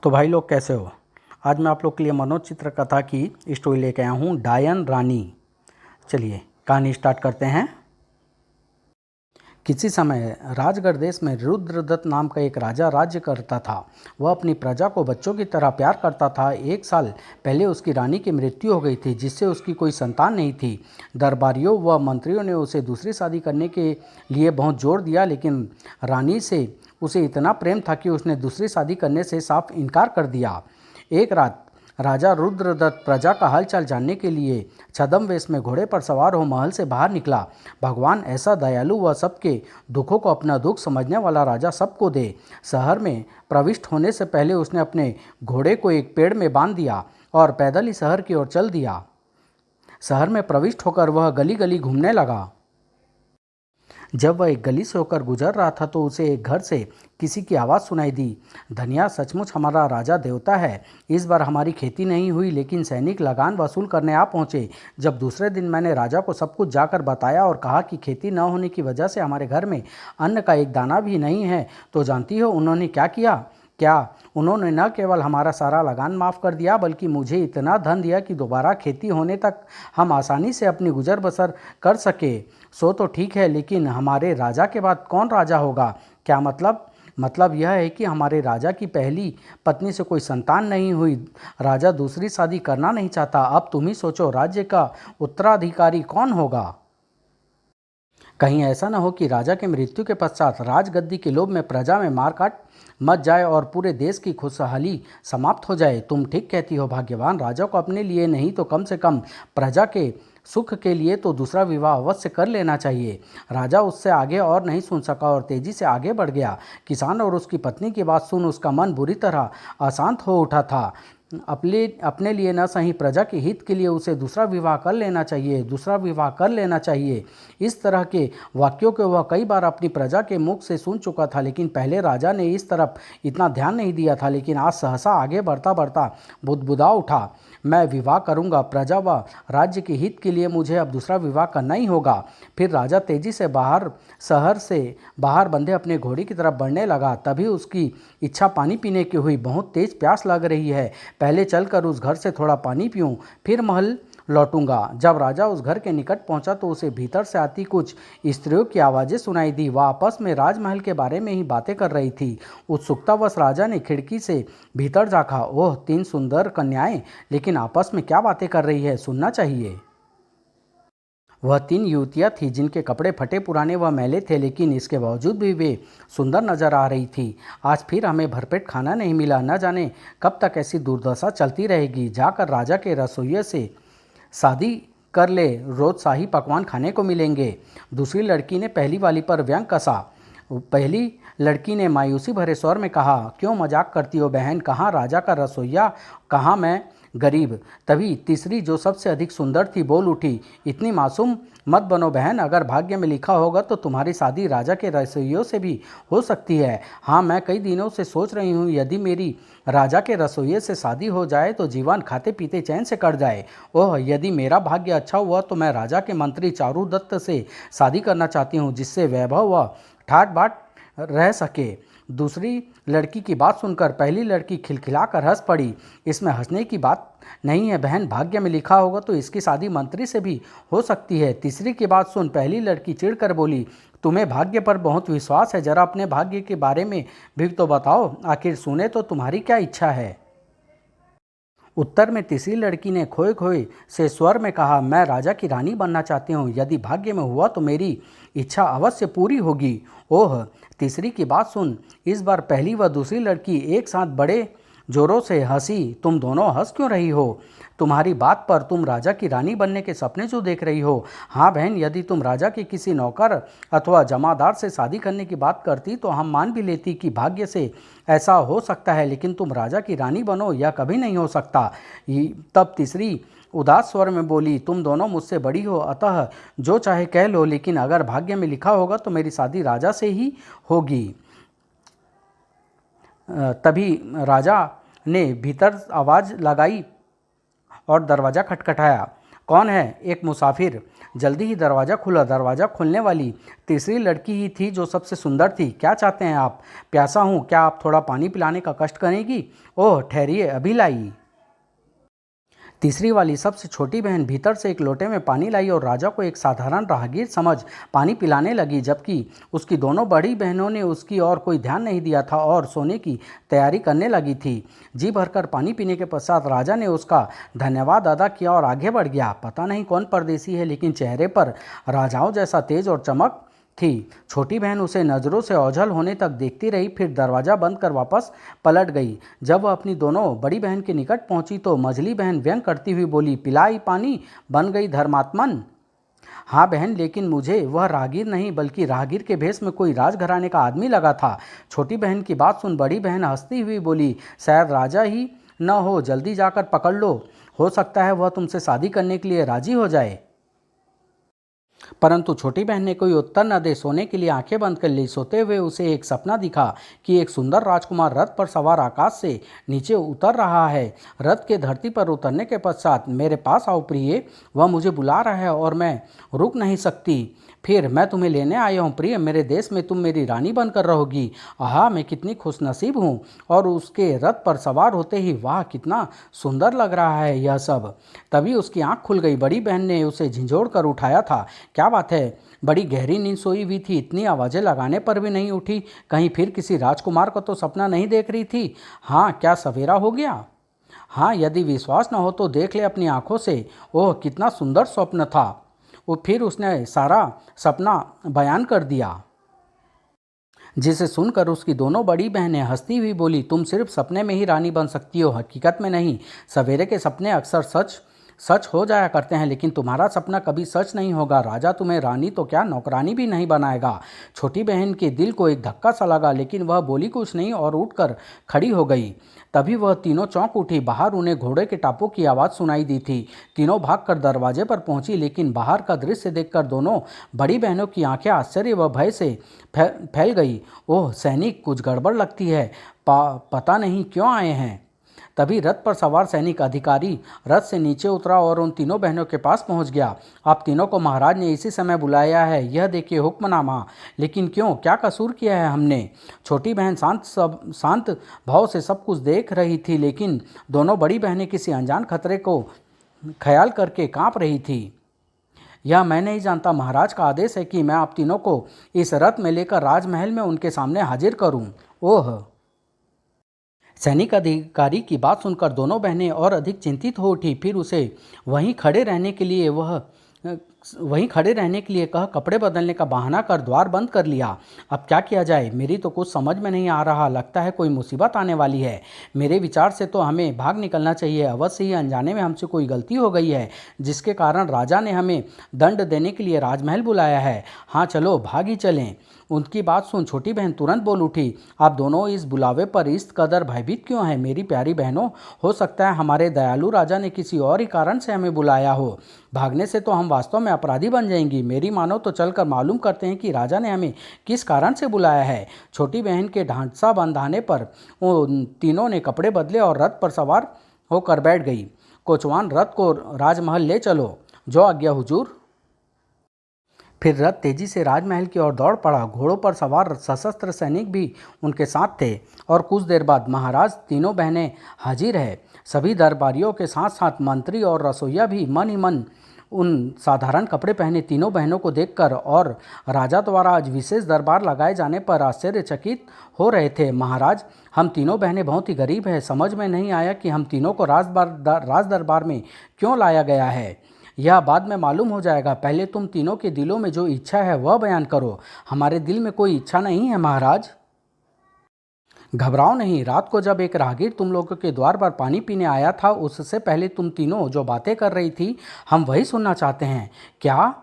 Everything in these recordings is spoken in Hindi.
तो भाई लोग कैसे हो। आज मैं आप लोग के लिए मनोचित्र कथा की स्टोरी लेके आया हूँ, डायन रानी। चलिए कहानी स्टार्ट करते हैं। किसी समय राजगढ़ देश में रुद्रदत्त नाम का एक राजा राज्य करता था। वह अपनी प्रजा को बच्चों की तरह प्यार करता था। एक साल पहले उसकी रानी की मृत्यु हो गई थी, जिससे उसकी कोई संतान नहीं थी। दरबारियों व मंत्रियों ने उसे दूसरी शादी करने के लिए बहुत जोर दिया, लेकिन रानी से उसे इतना प्रेम था कि उसने दूसरी शादी करने से साफ इनकार कर दिया। एक रात राजा रुद्रदत्त प्रजा का हालचाल जानने के लिए छद्म वेश में घोड़े पर सवार हो महल से बाहर निकला। भगवान ऐसा दयालु व सबके दुखों को अपना दुख समझने वाला राजा सबको दे। शहर में प्रविष्ट होने से पहले उसने अपने घोड़े को एक पेड़ में बांध दिया और पैदल ही शहर की ओर चल दिया। शहर में प्रविष्ट होकर वह गली गली घूमने लगा। जब वह एक गली से होकर गुजर रहा था तो उसे एक घर से किसी की आवाज़ सुनाई दी। धनिया, सचमुच हमारा राजा देवता है। इस बार हमारी खेती नहीं हुई, लेकिन सैनिक लगान वसूल करने आ पहुँचे। जब दूसरे दिन मैंने राजा को सब कुछ जाकर बताया और कहा कि खेती न होने की वजह से हमारे घर में अन्न का एक दाना भी नहीं है, तो जानती हो उन्होंने क्या किया? क्या उन्होंने न केवल हमारा सारा लगान माफ़ कर दिया, बल्कि मुझे इतना धन दिया कि दोबारा खेती होने तक हम आसानी से अपनी गुजर बसर कर सके। सो तो ठीक है, लेकिन हमारे राजा के बाद कौन राजा होगा? क्या मतलब यह है कि हमारे राजा की पहली पत्नी से कोई संतान नहीं हुई। राजा दूसरी शादी करना नहीं चाहता। अब तुम ही सोचो, राज्य का उत्तराधिकारी कौन होगा? कहीं ऐसा न हो कि राजा की मृत्यु के पश्चात राजगद्दी के लोभ में प्रजा में मारकाट मच जाए और पूरे देश की खुशहाली समाप्त हो जाए। तुम ठीक कहती हो। भाग्यवान राजा को अपने लिए नहीं तो कम से कम प्रजा के सुख के लिए तो दूसरा विवाह अवश्य कर लेना चाहिए। राजा उससे आगे और नहीं सुन सका और तेजी से आगे बढ़ गया। किसान और उसकी पत्नी की बात सुन उसका मन बुरी तरह अशांत हो उठा था। अपने लिए न सही, प्रजा के हित के लिए उसे दूसरा विवाह कर लेना चाहिए। इस तरह के वाक्यों को वह कई बार अपनी प्रजा के मुख से सुन चुका था, लेकिन पहले राजा ने इस तरफ इतना ध्यान नहीं दिया था। लेकिन आज सहसा आगे बढ़ता बढ़ता बुदबुदा उठा, मैं विवाह करूंगा। प्रजा व राज्य के हित के लिए मुझे अब दूसरा विवाह करना ही होगा। फिर राजा तेजी से शहर से बाहर बंधे अपने घोड़े की तरफ बढ़ने लगा। तभी उसकी इच्छा पानी पीने की हुई। बहुत तेज प्यास लग रही है, पहले चलकर उस घर से थोड़ा पानी पीऊं, फिर महल लौटूंगा। जब राजा उस घर के निकट पहुंचा तो उसे भीतर से आती कुछ स्त्रियों की आवाज़ें सुनाई दी। वह आपस में राजमहल के बारे में ही बातें कर रही थी। उत्सुकतावश राजा ने खिड़की से भीतर झाँका। ओह, 3 सुंदर कन्याएं, लेकिन आपस में क्या बातें कर रही है, सुनना चाहिए। वह 3 युवतियाँ थीं जिनके कपड़े फटे पुराने व मैले थे, लेकिन इसके बावजूद भी वे सुंदर नजर आ रही थी। आज फिर हमें भरपेट खाना नहीं मिला, न जाने कब तक ऐसी दुर्दशा चलती रहेगी। जाकर राजा के रसोइये से शादी कर ले, रोज शाही पकवान खाने को मिलेंगे। दूसरी लड़की ने पहली वाली पर व्यंग कसा। पहली लड़की ने मायूसी भरे स्वर में कहा, क्यों मजाक करती हो बहन? कहाँ राजा का रसोइया, कहाँ मैं गरीब। तभी तीसरी, जो सबसे अधिक सुंदर थी, बोल उठी, इतनी मासूम मत बनो बहन। अगर भाग्य में लिखा होगा तो तुम्हारी शादी राजा के रसोइयों से भी हो सकती है। हाँ, मैं कई दिनों से सोच रही हूँ, यदि मेरी राजा के रसोइये से शादी हो जाए तो जीवन खाते पीते चैन से कट जाए। ओह, यदि मेरा भाग्य अच्छा हुआ तो मैं राजा के मंत्री चारुदत्त से शादी करना चाहती हूँ, जिससे वैभव व ठाट बाट रह सके। दूसरी लड़की की बात सुनकर पहली लड़की खिलखिलाकर हंस पड़ी। इसमें हंसने की बात नहीं है बहन, भाग्य में लिखा होगा तो इसकी शादी मंत्री से भी हो सकती है। तीसरी की बात सुन पहली लड़की चिढ़कर बोली, तुम्हें भाग्य पर बहुत विश्वास है, जरा अपने भाग्य के बारे में भी तो बताओ, आखिर सुने तो तुम्हारी क्या इच्छा है। उत्तर में तीसरी लड़की ने खोए खोए से स्वर में कहा, मैं राजा की रानी बनना चाहती हूँ। यदि भाग्य में हुआ तो मेरी इच्छा अवश्य पूरी होगी। ओह, तीसरी की बात सुन इस बार पहली व दूसरी लड़की एक साथ बड़े जोरों से हंसी। तुम दोनों हंस क्यों रही हो? तुम्हारी बात पर? तुम राजा की रानी बनने के सपने जो देख रही हो। हाँ बहन, यदि तुम राजा के किसी नौकर अथवा जमादार से शादी करने की बात करती तो हम मान भी लेती कि भाग्य से ऐसा हो सकता है, लेकिन तुम राजा की रानी बनो, यह कभी नहीं हो सकता। तब तीसरी उदास स्वर में बोली, तुम दोनों मुझसे बड़ी हो, अतः जो चाहे कह लो, लेकिन अगर भाग्य में लिखा होगा तो मेरी शादी राजा से ही होगी। तभी राजा ने भीतर आवाज़ लगाई और दरवाज़ा खटखटाया। कौन है? एक मुसाफिर। जल्दी ही दरवाज़ा खुला। दरवाज़ा खुलने वाली तीसरी लड़की ही थी जो सबसे सुंदर थी। क्या चाहते हैं आप? प्यासा हूँ, क्या आप थोड़ा पानी पिलाने का कष्ट करेंगी? ओह ठहरिए, अभी लाई। तीसरी वाली सबसे छोटी बहन भीतर से एक लोटे में पानी लाई और राजा को एक साधारण राहगीर समझ पानी पिलाने लगी, जबकि उसकी दोनों बड़ी बहनों ने उसकी ओर कोई ध्यान नहीं दिया था और सोने की तैयारी करने लगी थी। जी भरकर पानी पीने के पश्चात राजा ने उसका धन्यवाद अदा किया और आगे बढ़ गया। पता नहीं कौन परदेसी है, लेकिन चेहरे पर राजाओं जैसा तेज और चमक थी। छोटी बहन उसे नज़रों से ओझल होने तक देखती रही, फिर दरवाज़ा बंद कर वापस पलट गई। जब वह अपनी दोनों बड़ी बहन के निकट पहुंची तो मझली बहन व्यंग करती हुई बोली, पिलाई पानी बन गई धर्मात्मन। हाँ बहन, लेकिन मुझे वह राहगीर नहीं बल्कि राहगीर के भेष में कोई राजघराने का आदमी लगा था। छोटी बहन की बात सुन बड़ी बहन हंसती हुई बोली, शायद राजा ही न हो, जल्दी जाकर पकड़ लो, हो सकता है वह तुमसे शादी करने के लिए राजी हो जाए। परंतु छोटी बहन ने कोई उत्तर न दे सोने के लिए आंखें बंद कर ली। सोते हुए उसे एक सपना दिखा कि एक सुंदर राजकुमार रथ पर सवार आकाश से नीचे उतर रहा है। रथ के धरती पर उतरने के पश्चात, मेरे पास आओ प्रिय, वह मुझे बुला रहा है और मैं रुक नहीं सकती। फिर मैं तुम्हें लेने आया हूँ प्रिय, मेरे देश में तुम मेरी रानी बनकर रहोगी। आहा, मैं कितनी खुशनसीब हूँ। और उसके रथ पर सवार होते ही वाह कितना सुंदर लग रहा है यह सब। तभी उसकी आंख खुल गई। बड़ी बहन ने उसे झिंझोड़ कर उठाया था। क्या बात है? बड़ी गहरी नींद सोई हुई थी, इतनी आवाज़ें लगाने पर भी नहीं उठी। कहीं फिर किसी राजकुमार को तो सपना नहीं देख रही थी? हाँ, क्या सवेरा हो गया? हाँ, यदि विश्वास न हो तो देख ले अपनी आंखों से। ओह कितना सुंदर स्वप्न था। वो फिर उसने सारा सपना बयान कर दिया, जिसे सुनकर उसकी दोनों बड़ी बहनें हंसती हुई बोली, तुम सिर्फ सपने में ही रानी बन सकती हो, हकीकत में नहीं। सवेरे के सपने अक्सर सच सच हो जाया करते हैं, लेकिन तुम्हारा सपना कभी सच नहीं होगा। राजा तुम्हें रानी तो क्या नौकरानी भी नहीं बनाएगा। छोटी बहन के दिल को एक धक्का सा लगा, लेकिन वह बोली कुछ नहीं और उठकर खड़ी हो गई। तभी वह तीनों चौंक उठी। बाहर उन्हें घोड़े के टापों की आवाज़ सुनाई दी थी। तीनों भागकर दरवाजे पर पहुंची, लेकिन बाहर का दृश्य देखकर दोनों बड़ी बहनों की आंखें आश्चर्य व भय से फैल गई। ओह सैनिक, कुछ गड़बड़ लगती है, पता नहीं क्यों आए हैं। तभी रथ पर सवार सैनिक अधिकारी रथ से नीचे उतरा और उन तीनों बहनों के पास पहुंच गया। आप तीनों को महाराज ने इसी समय बुलाया है, यह देखिए हुक्मनामा। लेकिन क्यों, क्या कसूर किया है हमने? छोटी बहन शांत भाव से सब कुछ देख रही थी, लेकिन दोनों बड़ी बहनें किसी अनजान खतरे को ख्याल करके कांप रही थी। यह मैं नहीं जानता, महाराज का आदेश है कि मैं आप तीनों को इस रथ में लेकर राजमहल में उनके सामने हाजिर करूं। ओह! सैनिक अधिकारी की बात सुनकर दोनों बहनें और अधिक चिंतित हो उठी। फिर उसे वहीं खड़े रहने के लिए कहा, कपड़े बदलने का बहाना कर द्वार बंद कर लिया। अब क्या किया जाए? मेरी तो कुछ समझ में नहीं आ रहा, लगता है कोई मुसीबत आने वाली है। मेरे विचार से तो हमें भाग निकलना चाहिए। अवश्य ही अनजाने में हमसे कोई गलती हो गई है, जिसके कारण राजा ने हमें दंड देने के लिए राजमहल बुलाया है। हाँ चलो, भाग ही चलें। उनकी बात सुन छोटी बहन तुरंत बोल उठी, आप दोनों इस बुलावे पर इस कदर भयभीत क्यों हैं? मेरी प्यारी बहनों, हो सकता है हमारे दयालु राजा ने किसी और ही कारण से हमें बुलाया हो। भागने से तो हम वास्तव में अपराधी बन जाएंगी। मेरी मानो तो चलकर मालूम करते हैं कि राजा ने हमें किस कारण से बुलाया है। छोटी बहन के ढांचा बंधाने पर उन तीनों ने कपड़े बदले और रथ पर सवार होकर बैठ गई। कोचवान, रथ को राजमहल ले चलो। जो आज्ञा हुजूर। फिर रथ तेजी से राजमहल की ओर दौड़ पड़ा। घोड़ों पर सवार सशस्त्र सैनिक भी उनके साथ थे और कुछ देर बाद महाराज तीनों बहनें हाजिर है। सभी दरबारियों के साथ साथ मंत्री और रसोइया भी मन ही मन उन साधारण कपड़े पहने तीनों बहनों को देखकर और राजा द्वारा आज विशेष दरबार लगाए जाने पर आश्चर्यचकित हो रहे थे। महाराज, हम तीनों बहनें बहुत ही गरीब हैं। समझ में नहीं आया कि हम तीनों को राज दरबार में क्यों लाया गया है। यह बाद में मालूम हो जाएगा। पहले तुम तीनों के दिलों में जो इच्छा है वह बयान करो। हमारे दिल में कोई इच्छा नहीं है महाराज। घबराओ नहीं। रात को जब एक राहगीर तुम लोगों के द्वार पर पानी पीने आया था, उससे पहले तुम तीनों जो बातें कर रही थी, हम वही सुनना चाहते हैं। क्या?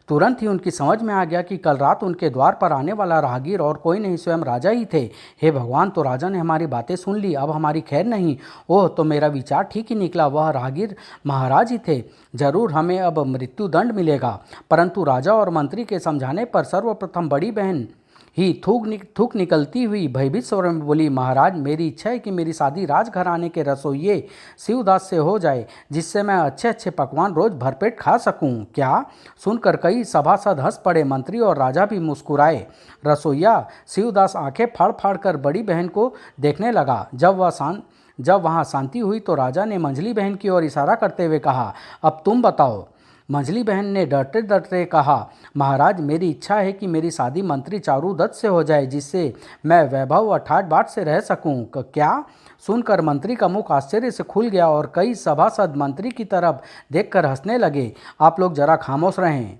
तुरंत ही उनकी समझ में आ गया कि कल रात उनके द्वार पर आने वाला राहगीर और कोई नहीं, स्वयं राजा ही थे। हे भगवान, तो राजा ने हमारी बातें सुन ली, अब हमारी खैर नहीं। ओह, तो मेरा विचार ठीक ही निकला, वह राहगीर महाराज ही थे। जरूर हमें अब मृत्यु दंड मिलेगा। परंतु राजा और मंत्री के समझाने पर सर्वप्रथम बड़ी बहन ही थूक निकलती हुई भयभीत स्वर में बोली, महाराज मेरी इच्छा है कि मेरी शादी राजघराने के रसोइये शिवदास से हो जाए, जिससे मैं अच्छे अच्छे पकवान रोज भरपेट खा सकूं। क्या? सुनकर कई सभासद हंस पड़े। मंत्री और राजा भी मुस्कुराए। रसोइया शिवदास आंखें फाड़ फाड़ कर बड़ी बहन को देखने लगा। जब वहाँ शांति हुई तो राजा ने मंझली बहन की ओर इशारा करते हुए कहा, अब तुम बताओ। मंझली बहन ने डरते डरते कहा, महाराज मेरी इच्छा है कि मेरी शादी मंत्री चारूदत्त से हो जाए, जिससे मैं वैभव और ठाट बाट से रह सकूं। क्या? सुनकर मंत्री का मुख आश्चर्य से खुल गया और कई सभासद मंत्री की तरफ देखकर हंसने लगे। आप लोग जरा खामोश रहें।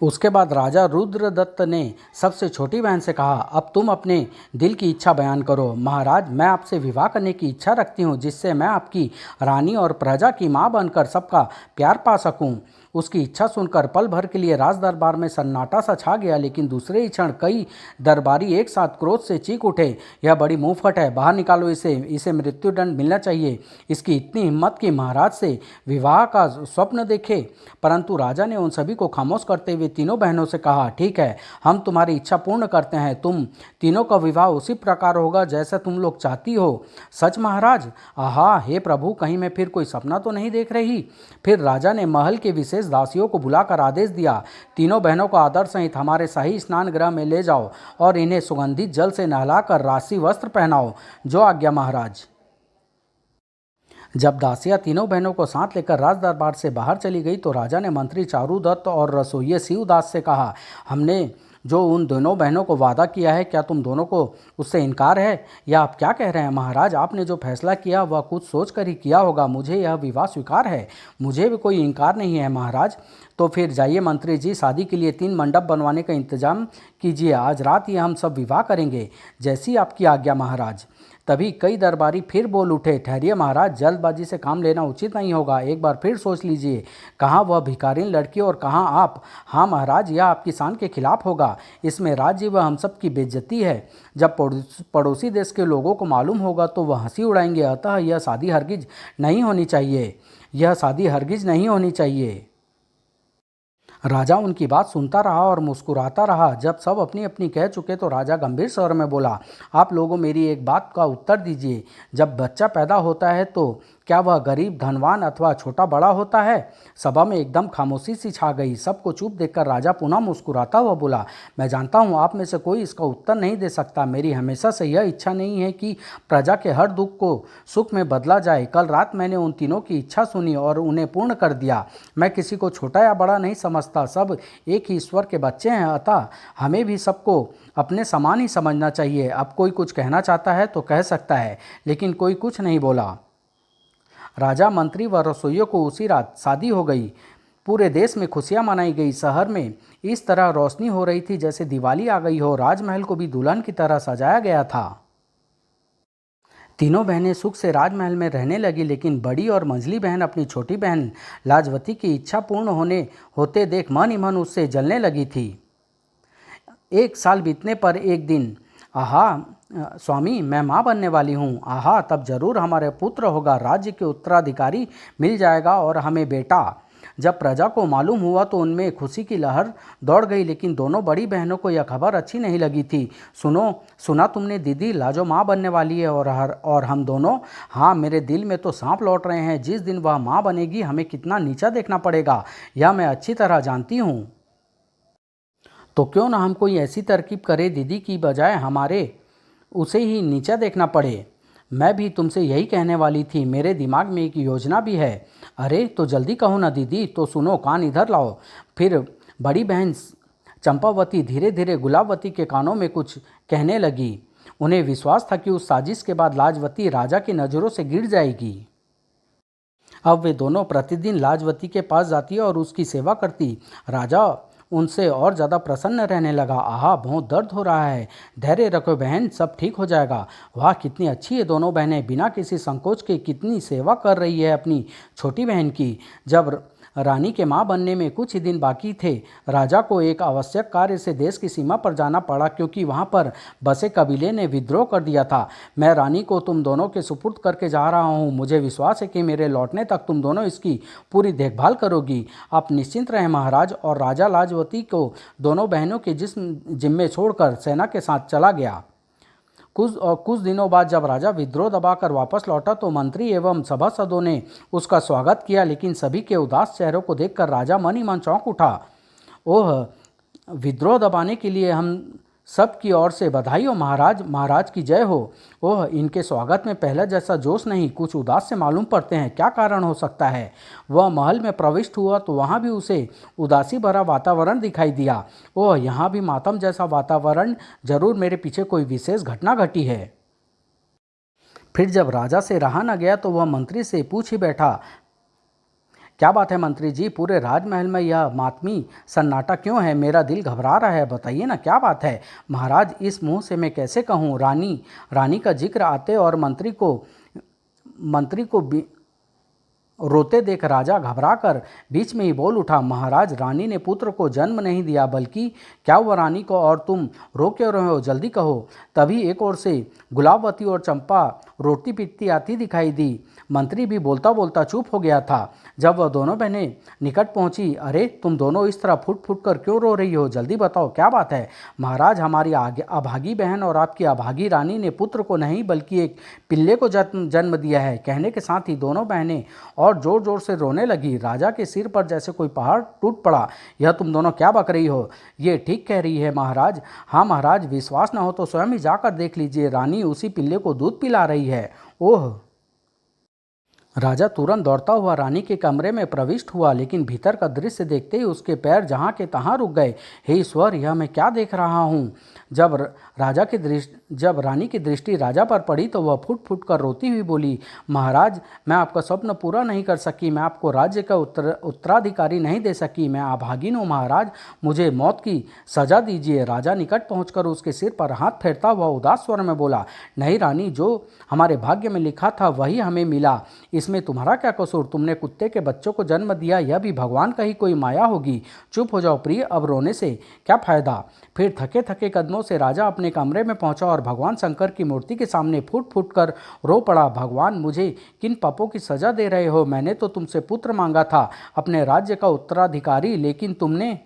उसके बाद राजा रुद्रदत्त ने सबसे छोटी बहन से कहा, अब तुम अपने दिल की इच्छा बयान करो। महाराज मैं आपसे विवाह करने की इच्छा रखती हूँ, जिससे मैं आपकी रानी और प्रजा की माँ बनकर सबका प्यार पा सकूँ। उसकी इच्छा सुनकर पल भर के लिए राज दरबार में सन्नाटा सा छा गया, लेकिन दूसरे ही क्षण कई दरबारी एक साथ क्रोध से चीख उठे, यह बड़ी मुंहफट है, बाहर निकालो इसे मृत्युदंड मिलना चाहिए। इसकी इतनी हिम्मत कि महाराज से विवाह का स्वप्न देखे। परंतु राजा ने उन सभी को खामोश करते हुए तीनों बहनों से कहा, ठीक है, हम तुम्हारी इच्छा पूर्ण करते हैं। तुम तीनों का विवाह उसी प्रकार होगा जैसा तुम लोग चाहती हो। सच महाराज? आहा, हे प्रभु, कहीं मैं फिर कोई सपना तो नहीं देख रही। फिर राजा ने महल के विशेष दासियों को बुलाकर आदेश दिया, तीनों बहनों को आदर सहित हमारे शाही स्नान गृह में ले जाओ और इन्हें सुगंधित जल से नहलाकर राशि वस्त्र पहनाओ। जो आज्ञा महाराज। जब दासियां तीनों बहनों को साथ लेकर राज दरबार से बाहर चली गई तो राजा ने मंत्री चारूदत्त और रसोइये शिवदास से कहा, हमने जो उन दोनों बहनों को वादा किया है, क्या तुम दोनों को उससे इनकार है, या आप क्या कह रहे हैं? महाराज आपने जो फैसला किया वह कुछ सोच कर ही किया होगा। मुझे यह विवाह स्वीकार है, मुझे भी कोई इनकार नहीं है महाराज। तो फिर जाइए मंत्री जी, शादी के लिए 3 मंडप बनवाने का इंतजाम कीजिए। आज रात ही हम सब विवाह करेंगे, जैसी आपकी आज्ञा महाराज। तभी कई दरबारी फिर बोल उठे, ठहरिए महाराज, जल्दबाजी से काम लेना उचित नहीं होगा। एक बार फिर सोच लीजिए, कहाँ वह भिखारिन लड़की और कहाँ आप। हाँ महाराज, यह आपकी शान के खिलाफ होगा। इसमें राज्य व हम सब की बेइज्जती है। जब पड़ोसी देश के लोगों को मालूम होगा तो वह हंसी उड़ाएंगे। अतः यह शादी हरगिज नहीं होनी चाहिए, यह शादी हरगिज नहीं होनी चाहिए। राजा उनकी बात सुनता रहा और मुस्कुराता रहा। जब सब अपनी अपनी कह चुके तो राजा गंभीर स्वर में बोला, आप लोगों मेरी एक बात का उत्तर दीजिए। जब बच्चा पैदा होता है तो क्या वह गरीब, धनवान अथवा छोटा बड़ा होता है? सभा में एकदम खामोशी सी छा गई। सबको चुप देखकर राजा पुनः मुस्कुराता हुआ बोला, मैं जानता हूँ आप में से कोई इसका उत्तर नहीं दे सकता। मेरी हमेशा से यह इच्छा नहीं है कि प्रजा के हर दुख को सुख में बदला जाए। कल रात मैंने उन तीनों की इच्छा सुनी और उन्हें पूर्ण कर दिया। मैं किसी को छोटा या बड़ा नहीं समझता, सब एक ही ईश्वर के बच्चे हैं। अतः हमें भी सबको अपने समान ही समझना चाहिए। अब कोई कुछ कहना चाहता है तो कह सकता है, लेकिन कोई कुछ नहीं बोला। राजा, मंत्री व रसोइयों को उसी रात शादी हो गई। पूरे देश में खुशियां मनाई गई। शहर में इस तरह रोशनी हो रही थी जैसे दिवाली आ गई हो। राजमहल को भी दुल्हन की तरह सजाया गया था। तीनों बहनें सुख से राजमहल में रहने लगी, लेकिन बड़ी और मंझली बहन अपनी छोटी बहन लाजवती की इच्छा पूर्ण होते देख मन ही मन उससे जलने लगी थी। 1 साल बीतने पर एक दिन, आहा स्वामी, मैं माँ बनने वाली हूँ। आहा, तब जरूर हमारे पुत्र होगा, राज्य के उत्तराधिकारी मिल जाएगा और हमें बेटा। जब प्रजा को मालूम हुआ तो उनमें खुशी की लहर दौड़ गई, लेकिन दोनों बड़ी बहनों को यह खबर अच्छी नहीं लगी थी। सुना तुमने दीदी, लाजो माँ बनने वाली है और हम दोनों? हाँ, मेरे दिल में तो सांप लौट रहे हैं। जिस दिन वह माँ बनेगी हमें कितना नीचा देखना पड़ेगा, यह मैं अच्छी तरह जानती हूँ। तो क्यों ना हम कोई ऐसी तरकीब करें दीदी, की बजाय हमारे उसे ही नीचा देखना पड़े। मैं भी तुमसे यही कहने वाली थी, मेरे दिमाग में एक योजना भी है। अरे तो जल्दी कहो ना दीदी। तो सुनो, कान इधर लाओ। फिर बड़ी बहन चंपावती धीरे धीरे गुलाबवती के कानों में कुछ कहने लगी। उन्हें विश्वास था कि उस साजिश के बाद लाजवती राजा की नज़रों से गिर जाएगी। अब वे दोनों प्रतिदिन लाजवती के पास जाती और उसकी सेवा करती। राजा उनसे और ज़्यादा प्रसन्न रहने लगा। आहा, बहुत दर्द हो रहा है, धैर्य रखो बहन, सब ठीक हो जाएगा। वाह, कितनी अच्छी है दोनों बहनें, बिना किसी संकोच के कितनी सेवा कर रही है अपनी छोटी बहन की। जब रानी के मां बनने में कुछ ही दिन बाकी थे। राजा को एक आवश्यक कार्य से देश की सीमा पर जाना पड़ा, क्योंकि वहां पर बसे कबीले ने विद्रोह कर दिया था। मैं रानी को तुम दोनों के सुपुर्द करके जा रहा हूं। मुझे विश्वास है कि मेरे लौटने तक तुम दोनों इसकी पूरी देखभाल करोगी। आप निश्चिंत रहें महाराज। और राजा लाजवती को दोनों बहनों के जिम्मे छोड़कर सेना के साथ चला गया। कुछ दिनों बाद जब राजा विद्रोह दबाकर वापस लौटा तो मंत्री एवं सभासदों ने उसका स्वागत किया, लेकिन सभी के उदास चेहरों को देखकर राजा मन ही मन चौंक उठा। ओह, विद्रोह दबाने के लिए हम सब की ओर से बधाई हो महाराज। महाराज की जय हो। ओह, इनके स्वागत में पहले जैसा जोश नहीं, कुछ उदास से मालूम पड़ते हैं। क्या कारण हो सकता है? वह महल में प्रविष्ट हुआ तो वहाँ भी उसे उदासी भरा वातावरण दिखाई दिया। ओह, यहाँ भी मातम जैसा वातावरण। जरूर मेरे पीछे कोई विशेष घटना घटी है। फिर जब राजा से रहा न गया तो वह मंत्री से पूछ ही बैठा, क्या बात है मंत्री जी? पूरे राजमहल में यह मातमी सन्नाटा क्यों है? मेरा दिल घबरा रहा है। बताइए ना, क्या बात है? महाराज, इस मुंह से मैं कैसे कहूँ? रानी का जिक्र आते और मंत्री को रोते देख राजा घबराकर बीच में ही बोल उठा, महाराज, रानी ने पुत्र को जन्म नहीं दिया, बल्कि क्या हुआ रानी को? और तुम रो क्यों रहे हो? जल्दी कहो। तभी एक ओर से गुलाबवती और चंपा रोती पीटती आती दिखाई दी। मंत्री भी बोलता बोलता चुप हो गया था। जब वह दोनों बहनें निकट पहुंची, अरे तुम दोनों इस तरह फुट फुट कर क्यों रो रही हो? जल्दी बताओ, क्या बात है? महाराज, हमारी अभागी बहन और आपकी अभागी रानी ने पुत्र को नहीं बल्कि एक पिल्ले को जन्म दिया है। कहने के साथ ही दोनों बहनें और जोर जोर से रोने लगी। राजा के सिर पर जैसे कोई पहाड़ टूट पड़ा। यह तुम दोनों क्या बक रही हो? ये ठीक कह रही है महाराज। हाँ महाराज, विश्वास न हो तो स्वयं ही जाकर देख लीजिए, रानी उसी पिल्ले को दूध पिला रही है। ओह! राजा तुरंत दौड़ता हुआ रानी के कमरे में प्रविष्ट हुआ, लेकिन भीतर का दृश्य देखते ही उसके पैर जहाँ के तहाँ रुक गए। हे ईश्वर, यह मैं क्या देख रहा हूँ? जब रानी की दृष्टि राजा पर पड़ी तो वह फुट फुट कर रोती हुई बोली, महाराज, मैं आपका स्वप्न पूरा नहीं कर सकी। मैं आपको राज्य का उत्तराधिकारी नहीं दे सकी। मैं अभागिन हूँ महाराज, मुझे मौत की सजा दीजिए। राजा निकट पहुँचकर उसके सिर पर हाथ फेरता हुआ उदास स्वर में बोला, नहीं रानी, जो हमारे भाग्य में लिखा था वही हमें मिला। इसमें तुम्हारा क्या कसूर? तुमने कुत्ते के बच्चों को जन्म दिया, यह भी भगवान का ही कोई माया होगी। चुप हो जाओ प्रिय, अब रोने से क्या फायदा? फिर थके थके कदमों से राजा अपने कमरे में पहुंचा और भगवान शंकर की मूर्ति के सामने फूट फूट कर रो पड़ा, भगवान, मुझे किन पापों की सजा दे रहे हो? मैंने तो तुमसे पुत्र मांगा था, अपने राज्य का उत्तराधिकारी, लेकिन तुमने।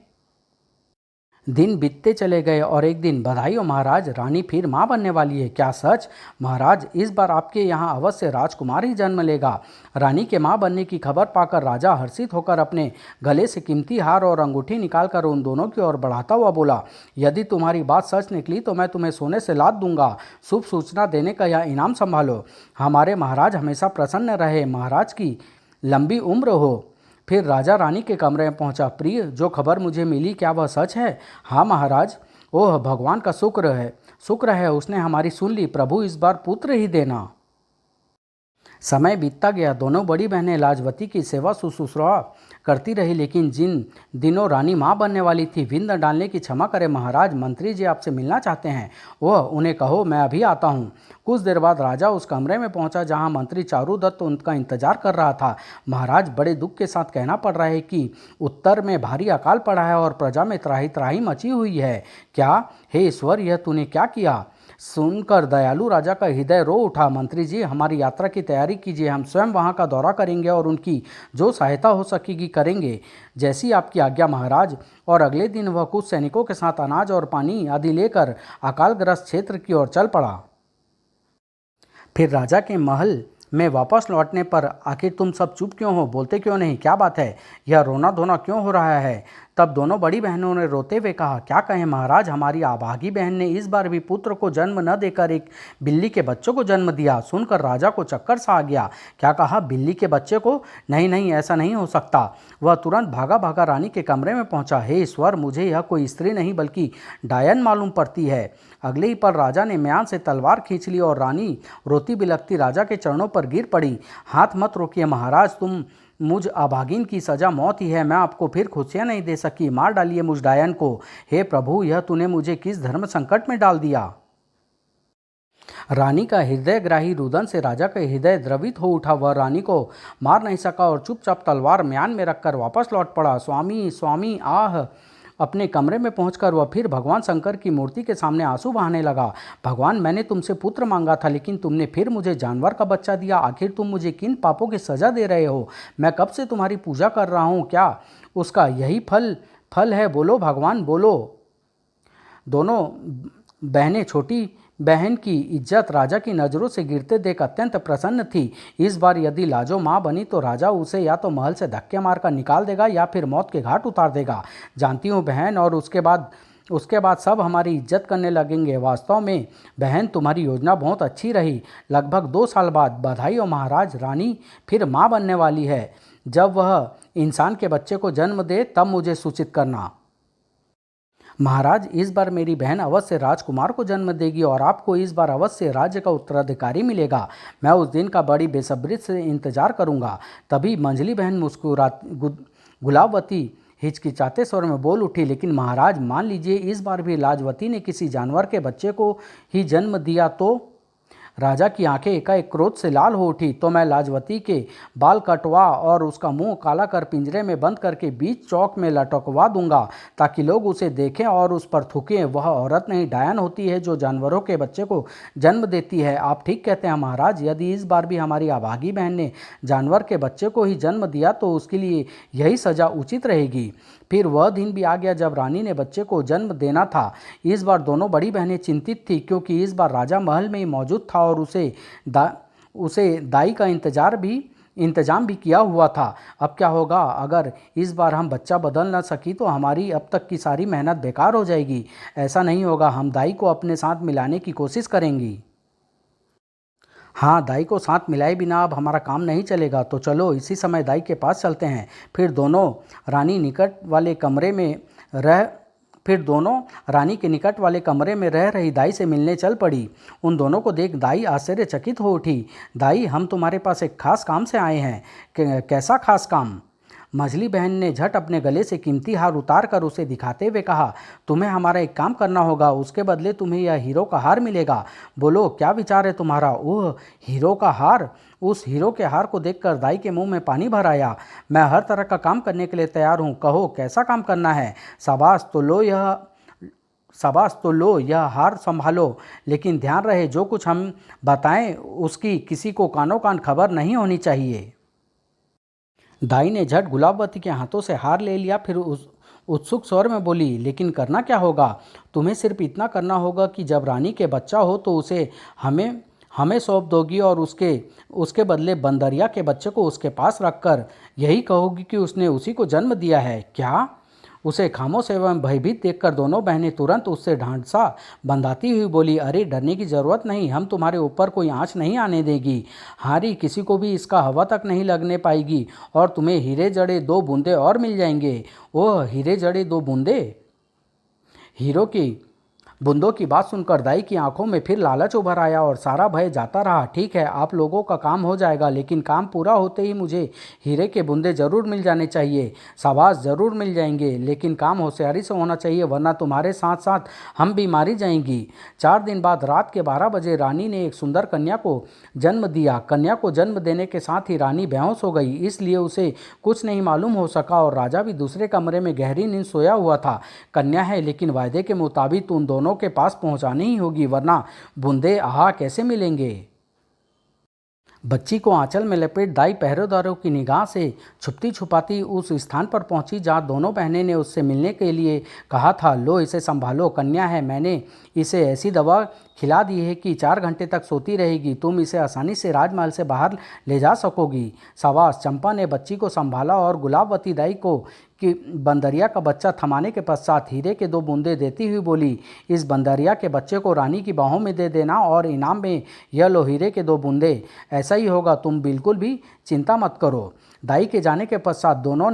दिन बीतते चले गए और एक दिन, बधाई हो महाराज, रानी फिर माँ बनने वाली है। क्या सच? महाराज, इस बार आपके यहाँ अवश्य राजकुमार ही जन्म लेगा। रानी के माँ बनने की खबर पाकर राजा हर्षित होकर अपने गले से कीमती हार और अंगूठी निकालकर उन दोनों की ओर बढ़ाता हुआ बोला, यदि तुम्हारी बात सच निकली तो मैं तुम्हें सोने से लाद दूंगा। शुभ सूचना देने का यह इनाम संभालो। हमारे महाराज हमेशा प्रसन्न रहे। महाराज की लंबी उम्र हो। फिर राजा रानी के कमरे में पहुंचा। प्रिय, जो खबर मुझे मिली, क्या वह सच है? हाँ महाराज। ओह, भगवान का शुक्र है उसने हमारी सुन ली। प्रभु, इस बार पुत्र ही देना। समय बीतता गया। दोनों बड़ी बहनें लाजवती की सेवा शुश्रूषा करती रही, लेकिन जिन दिनों रानी माँ बनने वाली थी, विंद डालने की क्षमा करें महाराज, मंत्री जी आपसे मिलना चाहते हैं। वह उन्हें कहो, मैं अभी आता हूँ। कुछ देर बाद राजा उस कमरे में पहुंचा जहां मंत्री चारुदत्त उनका इंतजार कर रहा था। महाराज, बड़े दुख के साथ कहना पड़ रहा है कि उत्तर में भारी अकाल पड़ा है और प्रजा में त्राही त्राही मची हुई है। क्या? हे ईश्वर, यह तूने क्या किया? सुनकर दयालु राजा का हृदय रो उठा। मंत्री जी, हमारी यात्रा की तैयारी कीजिए। हम स्वयं वहां का दौरा करेंगे और उनकी जो सहायता हो सकेगी करेंगे, जैसी आपकी आज्ञा महाराज। और अगले दिन वह कुछ सैनिकों के साथ अनाज और पानी आदि लेकर अकालग्रस्त क्षेत्र की ओर चल पड़ा। फिर राजा के महल में वापस लौटने पर, आखिर तुम सब चुप क्यों हो? बोलते क्यों नहीं? क्या बात है? यह रोना धोना क्यों हो रहा है? तब दोनों बड़ी बहनों ने रोते हुए कहा, क्या कहें महाराज, हमारी अभागी बहन ने इस बार भी पुत्र को जन्म न देकर एक बिल्ली के बच्चों को जन्म दिया। सुनकर राजा को चक्कर सा आ गया। क्या कहा? बिल्ली के बच्चे को? नहीं नहीं, ऐसा नहीं हो सकता। वह तुरंत भागा भागा रानी के कमरे में पहुंचा। हे ईश्वर, मुझे यह कोई स्त्री नहीं बल्कि डायन मालूम पड़ती है। अगले ही पल राजा ने म्यान से तलवार खींच ली और रानी रोती बिलखती राजा के चरणों पर गिर पड़ी। हाथ मत रोकिए महाराज, तुम मुझ अभागिन की सजा मौत ही है। मैं आपको फिर खुशियाँ नहीं दे सकी। मार डालिए मुझ डायन को। हे प्रभु, यह तूने मुझे किस धर्म संकट में डाल दिया? रानी का हृदयग्राही रुदन से राजा का हृदय द्रवित हो उठा। वह रानी को मार नहीं सका और चुपचाप तलवार म्यान में रखकर वापस लौट पड़ा। स्वामी स्वामी आह। अपने कमरे में पहुंचकर वह फिर भगवान शंकर की मूर्ति के सामने आंसू बहाने लगा। भगवान, मैंने तुमसे पुत्र मांगा था, लेकिन तुमने फिर मुझे जानवर का बच्चा दिया। आखिर तुम मुझे किन पापों की सजा दे रहे हो? मैं कब से तुम्हारी पूजा कर रहा हूँ, क्या उसका यही फल फल है? बोलो भगवान, बोलो। दोनों बहनें छोटी बहन की इज्जत राजा की नज़रों से गिरते देख अत्यंत प्रसन्न थी। इस बार यदि लाजो माँ बनी तो राजा उसे या तो महल से धक्के मारकर निकाल देगा या फिर मौत के घाट उतार देगा। जानती हूँ बहन, और उसके बाद सब हमारी इज्जत करने लगेंगे। वास्तव में बहन, तुम्हारी योजना बहुत अच्छी रही। लगभग 2 साल बाद बधाई हो महाराज, रानी फिर माँ बनने वाली है। जब वह इंसान के बच्चे को जन्म दे तब मुझे सूचित करना। महाराज, इस बार मेरी बहन अवश्य राजकुमार को जन्म देगी और आपको इस बार अवश्य राज्य का उत्तराधिकारी मिलेगा। मैं उस दिन का बड़ी बेसब्री से इंतजार करूंगा। तभी मंझली बहन गुलाबवती हिचकिचाते स्वर में बोल उठी, लेकिन महाराज मान लीजिए इस बार भी लाजवती ने किसी जानवर के बच्चे को ही जन्म दिया तो? राजा की आंखें एकाएक क्रोध से लाल हो उठी। तो मैं लाजवती के बाल कटवा और उसका मुंह काला कर पिंजरे में बंद करके बीच चौक में लटकवा दूंगा, ताकि लोग उसे देखें और उस पर थूकें। वह औरत नहीं डायन होती है जो जानवरों के बच्चे को जन्म देती है। आप ठीक कहते हैं महाराज। यदि इस बार भी हमारी अभागी बहन ने जानवर के बच्चे को ही जन्म दिया तो उसके लिए यही सजा उचित रहेगी। फिर वह दिन भी आ गया जब रानी ने बच्चे को जन्म देना था। इस बार दोनों बड़ी बहनें चिंतित थी, क्योंकि इस बार राजा महल में ही मौजूद था और उसे दाई का इंतजाम भी किया हुआ था। अब क्या होगा? अगर इस बार हम बच्चा बदल न सकी तो हमारी अब तक की सारी मेहनत बेकार हो जाएगी। ऐसा नहीं होगा, हम दाई को अपने साथ मिलाने की कोशिश करेंगी। हाँ, दाई को साथ मिलाए बिना अब हमारा काम नहीं चलेगा। तो चलो इसी समय दाई के पास चलते हैं। फिर दोनों रानी के निकट वाले कमरे में रह रही दाई से मिलने चल पड़ी। उन दोनों को देख दाई आश्चर्यचकित हो उठी। दाई, हम तुम्हारे पास एक खास काम से आए हैं। कैसा खास काम? मझली बहन ने झट अपने गले से कीमती हार उतार कर उसे दिखाते हुए कहा, तुम्हें हमारा एक काम करना होगा। उसके बदले तुम्हें यह हीरो का हार मिलेगा। बोलो, क्या विचार है तुम्हारा? ओह, हीरो का हार! उस हीरो के हार को देखकर दाई के मुंह में पानी भर आया। मैं हर तरह का काम करने के लिए तैयार हूँ। कहो, कैसा काम करना है? शाबाश, तो लो यह हार संभालो, लेकिन ध्यान रहे जो कुछ हम बताएं उसकी किसी को कानो कान खबर नहीं होनी चाहिए। दाई ने झट गुलाबवती के हाथों से हार ले लिया। फिर उस उत्सुक स्वर में बोली, लेकिन करना क्या होगा? तुम्हें सिर्फ इतना करना होगा कि जब रानी के बच्चा हो तो उसे हमें हमें सौंप दोगी और उसके बदले बंदरिया के बच्चे को उसके पास रखकर यही कहोगी कि उसने उसी को जन्म दिया है। क्या? उसे खामोश एवं भयभीत देखकर दोनों बहनें तुरंत उससे ढांढसा बंधाती हुई बोली, अरे डरने की जरूरत नहीं, हम तुम्हारे ऊपर कोई आंच नहीं आने देगी। हारी किसी को भी इसका हवा तक नहीं लगने पाएगी और तुम्हें हीरे जड़े 2 बूंदे और मिल जाएंगे। ओह, हीरे जड़े 2 बूंदे! हीरो की बूंदों की बात सुनकर दाई की आंखों में फिर लालच उभर आया और सारा भय जाता रहा। ठीक है, आप लोगों का काम हो जाएगा, लेकिन काम पूरा होते ही मुझे हीरे के बूंदे जरूर मिल जाने चाहिए। शाबाश, जरूर मिल जाएंगे, लेकिन काम होशियारी से होना चाहिए, वरना तुम्हारे साथ साथ हम भी मारी जाएंगी। 4 दिन बाद रात के 12 बजे रानी ने एक सुंदर कन्या को जन्म दिया। कन्या को जन्म देने के साथ ही रानी बेहोश हो गई, इसलिए उसे कुछ नहीं मालूम हो सका और राजा भी दूसरे कमरे में गहरी नींद सोया हुआ था। कन्या है, लेकिन वायदे के मुताबिक उन दोनों के पास पहुंचानी ही होगी, वरना बूंदे आहा कैसे मिलेंगे। बच्ची को आंचल में लपेट दाई पहरेदारों की निगाह से छुपती छुपाती उस स्थान पर पहुंची जहां दोनों बहनें ने उससे मिलने के लिए कहा था। लो, इसे संभालो, कन्या है, मैंने इसे ऐसी दवा खिला दी है कि 4 घंटे तक सोती रहेगी। तुम इसे आसानी से राजमहल से बाहर ले जा सकोगी। शाबाश। चंपा ने बच्ची को संभाला और गुलाबवती दाई को कि बंदरिया का बच्चा थमाने के पश्चात हीरे के 2 बूंदे देती हुई बोली, इस बंदरिया के बच्चे को रानी की बाहों में दे देना और इनाम में यह लो हीरे के 2 बूंदे। ऐसा ही होगा, तुम बिल्कुल भी चिंता मत करो। दाई के जाने के पश्चात दोनों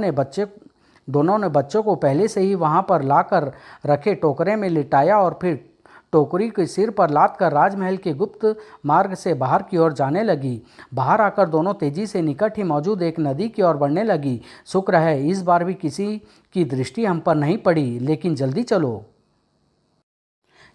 ने बच्चों को पहले से ही वहां पर लाकर रखे टोकरे में लिटाया और फिर टोकरी के सिर पर लाद कर राजमहल के गुप्त मार्ग से बाहर की ओर जाने लगी। बाहर आकर दोनों तेजी से निकट ही मौजूद एक नदी की ओर बढ़ने लगी। शुक्र है इस बार भी किसी की दृष्टि हम पर नहीं पड़ी, लेकिन जल्दी चलो।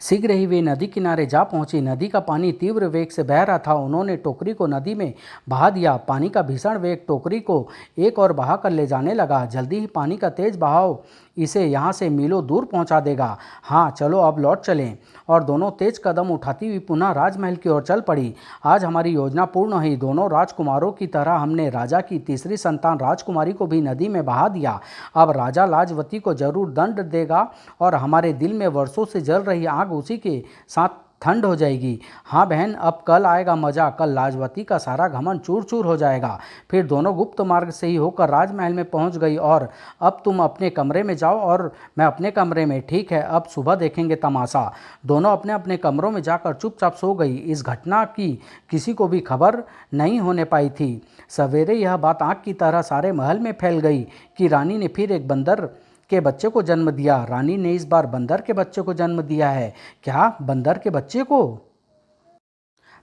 शीघ्र ही वे नदी किनारे जा पहुंची। नदी का पानी तीव्र वेग से बह रहा था। उन्होंने टोकरी को नदी में बहा दिया। पानी का भीषण वेग टोकरी को एक और बहा कर ले जाने लगा। जल्दी ही पानी का तेज बहाव इसे यहाँ से मीलों दूर पहुँचा देगा। हाँ, चलो अब लौट चलें। और दोनों तेज कदम उठाती हुई पुनः राजमहल की ओर चल पड़ी। आज हमारी योजना पूर्ण हुई। दोनों राजकुमारों की तरह हमने राजा की तीसरी संतान राजकुमारी को भी नदी में बहा दिया। अब राजा लाजवती को जरूर दंड देगा और हमारे दिल में वर्षों से जल रही आग उसी के साथ ठंड हो जाएगी। हाँ बहन, अब कल आएगा मज़ा। कल लाजवती का सारा घमंड चूर चूर हो जाएगा। फिर दोनों गुप्त मार्ग से ही होकर राजमहल में पहुंच गई। और अब तुम अपने कमरे में जाओ और मैं अपने कमरे में। ठीक है, अब सुबह देखेंगे तमाशा। दोनों अपने अपने कमरों में जाकर चुपचाप सो गई। इस घटना की किसी को भी खबर नहीं होने पाई थी। सवेरे यह बात आग की तरह सारे महल में फैल गई कि रानी ने फिर एक बंदर के बच्चे को जन्म दिया। रानी ने इस बार बंदर के बच्चे को जन्म दिया है। क्या बंदर के बच्चे को?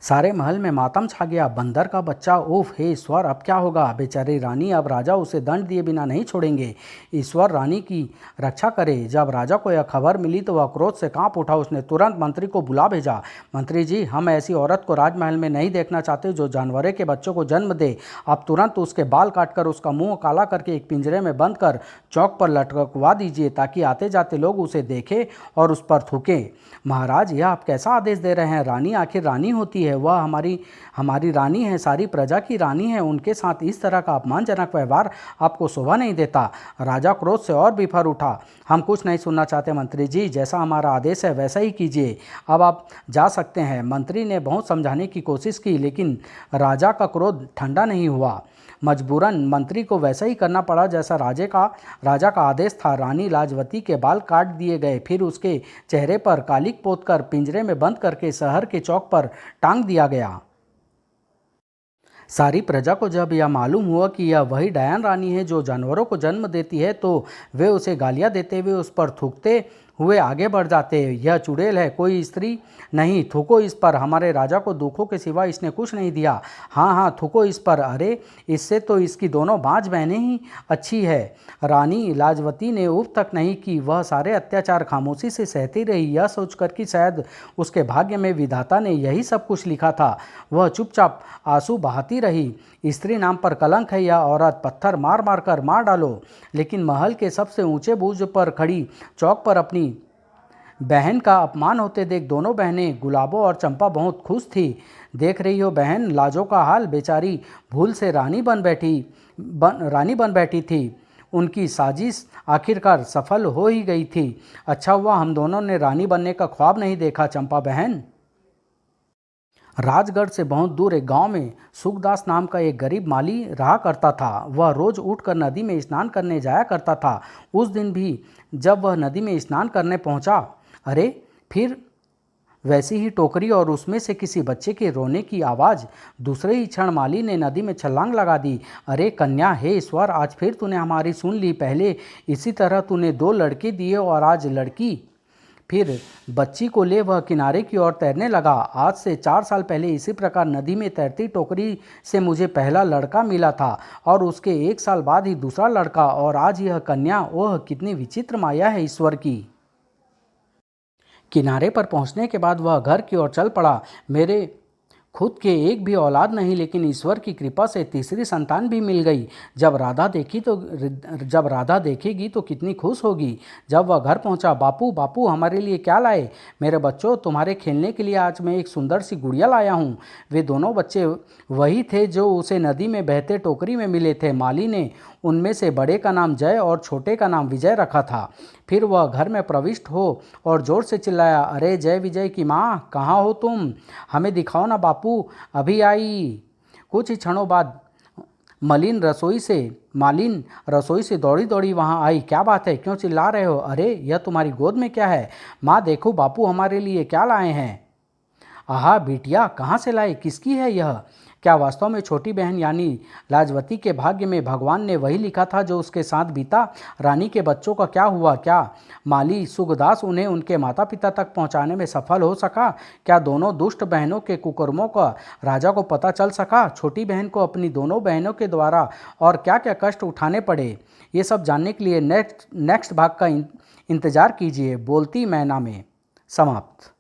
सारे महल में मातम छा गया। बंदर का बच्चा, उफ, हे ईश्वर, अब क्या होगा? बेचारी रानी, अब राजा उसे दंड दिए बिना नहीं छोड़ेंगे। ईश्वर रानी की रक्षा करे। जब राजा को यह खबर मिली तो वह क्रोध से कांप उठा। उसने तुरंत मंत्री को बुला भेजा। मंत्री जी, हम ऐसी औरत को राजमहल में नहीं देखना चाहते जो जानवरों के बच्चों को जन्म दे। आप तुरंत उसके बाल काटकर उसका मुंह काला करके एक पिंजरे में बंद कर चौक पर लटकवा दीजिए ताकि आते जाते लोग उसे देखें और उस पर थूकें। महाराज, यह आप कैसा आदेश दे रहे हैं? रानी आखिर रानी होती है। वह हमारी रानी है, सारी प्रजा की रानी है। उनके साथ इस तरह का अपमानजनक व्यवहार आपको शोभा नहीं देता। राजा क्रोध से और बिफर उठा। हम कुछ नहीं सुनना चाहते मंत्री जी, जैसा हमारा आदेश है वैसा ही कीजिए। अब आप जा सकते हैं। मंत्री ने बहुत समझाने की कोशिश की लेकिन राजा का क्रोध ठंडा नहीं हुआ। मजबूरन मंत्री को वैसा ही करना पड़ा जैसा राजा का आदेश था। रानी लाजवती के बाल काट दिए गए। फिर उसके चेहरे पर कालिक पोतकर पिंजरे में बंद करके शहर के चौक पर टांग दिया गया। सारी प्रजा को जब यह मालूम हुआ कि यह वही डायन रानी है जो जानवरों को जन्म देती है तो वे उसे गालियां देते हुए उस पर थूकते हुए आगे बढ़ जाते। यह चुड़ैल है, कोई स्त्री नहीं। थूको इस पर। हमारे राजा को दुखों के सिवा इसने कुछ नहीं दिया। हाँ हाँ, थूको इस पर। अरे, इससे तो इसकी दोनों बांझ बहनें ही अच्छी है। रानी लाजवती ने उफ तक नहीं की। वह सारे अत्याचार खामोशी से सहती रही, यह सोचकर कि शायद उसके भाग्य में विधाता ने यही सब कुछ लिखा था। वह चुपचाप आंसू बहाती रही। स्त्री नाम पर कलंक है यह औरत। पत्थर मार मार कर मार डालो। लेकिन महल के सबसे ऊंचे बुर्ज पर खड़ी चौक पर अपनी बहन का अपमान होते देख दोनों बहनें गुलाबो और चंपा बहुत खुश थी। देख रही हो बहन, लाजो का हाल। बेचारी भूल से रानी बन बैठी थी। उनकी साजिश आखिरकार सफल हो ही गई थी। अच्छा हुआ हम दोनों ने रानी बनने का ख्वाब नहीं देखा चंपा बहन। राजगढ़ से बहुत दूर एक गांव में सुखदास नाम का एक गरीब माली रहा करता था। वह रोज उठकर नदी में स्नान करने जाया करता था। उस दिन भी जब वह नदी में स्नान करने पहुंचा, अरे, फिर वैसी ही टोकरी और उसमें से किसी बच्चे के रोने की आवाज़। दूसरे ही क्षण माली ने नदी में छलांग लगा दी। अरे कन्या, हे ईश्वर, आज फिर तूने हमारी सुन ली। पहले इसी तरह तूने 2 लड़के दिए और आज लड़की। फिर बच्ची को ले वह किनारे की ओर तैरने लगा। आज से 4 साल पहले इसी प्रकार नदी में तैरती टोकरी से मुझे पहला लड़का मिला था और उसके 1 साल बाद ही दूसरा लड़का, और आज यह कन्या। ओह, कितनी विचित्र माया है ईश्वर की। किनारे पर पहुंचने के बाद वह घर की ओर चल पड़ा। मेरे खुद के एक भी औलाद नहीं, लेकिन ईश्वर की कृपा से तीसरी संतान भी मिल गई। जब राधा देखेगी तो कितनी खुश होगी। जब वह घर पहुंचा, बापू बापू, हमारे लिए क्या लाए? मेरे बच्चों, तुम्हारे खेलने के लिए आज मैं एक सुंदर सी गुड़िया लाया हूँ। वे दोनों बच्चे वही थे जो उसे नदी में बहते टोकरी में मिले थे। माली ने उनमें से बड़े का नाम जय और छोटे का नाम विजय रखा था। फिर वह घर में प्रविष्ट हो और जोर से चिल्लाया, अरे जय विजय की माँ, कहाँ हो तुम? हमें दिखाओ ना बापू, अभी आई। कुछ ही क्षणों बाद मालिन रसोई से दौड़ी दौड़ी वहाँ आई। क्या बात है, क्यों चिल्ला रहे हो? अरे, यह तुम्हारी गोद में क्या है? माँ देखो, बापू हमारे लिए क्या लाए हैं। आहा बिटिया, कहाँ से लाए? किसकी है यह? क्या वास्तव में छोटी बहन यानी लाजवती के भाग्य में भगवान ने वही लिखा था जो उसके साथ बीता? रानी के बच्चों का क्या हुआ? क्या माली सुखदास उन्हें उनके माता पिता तक पहुंचाने में सफल हो सका? क्या दोनों दुष्ट बहनों के कुकर्मों का राजा को पता चल सका? छोटी बहन को अपनी दोनों बहनों के द्वारा और क्या क्या कष्ट उठाने पड़े, ये सब जानने के लिए नेक्स्ट भाग का इंतजार कीजिए बोलती मैना में। समाप्त।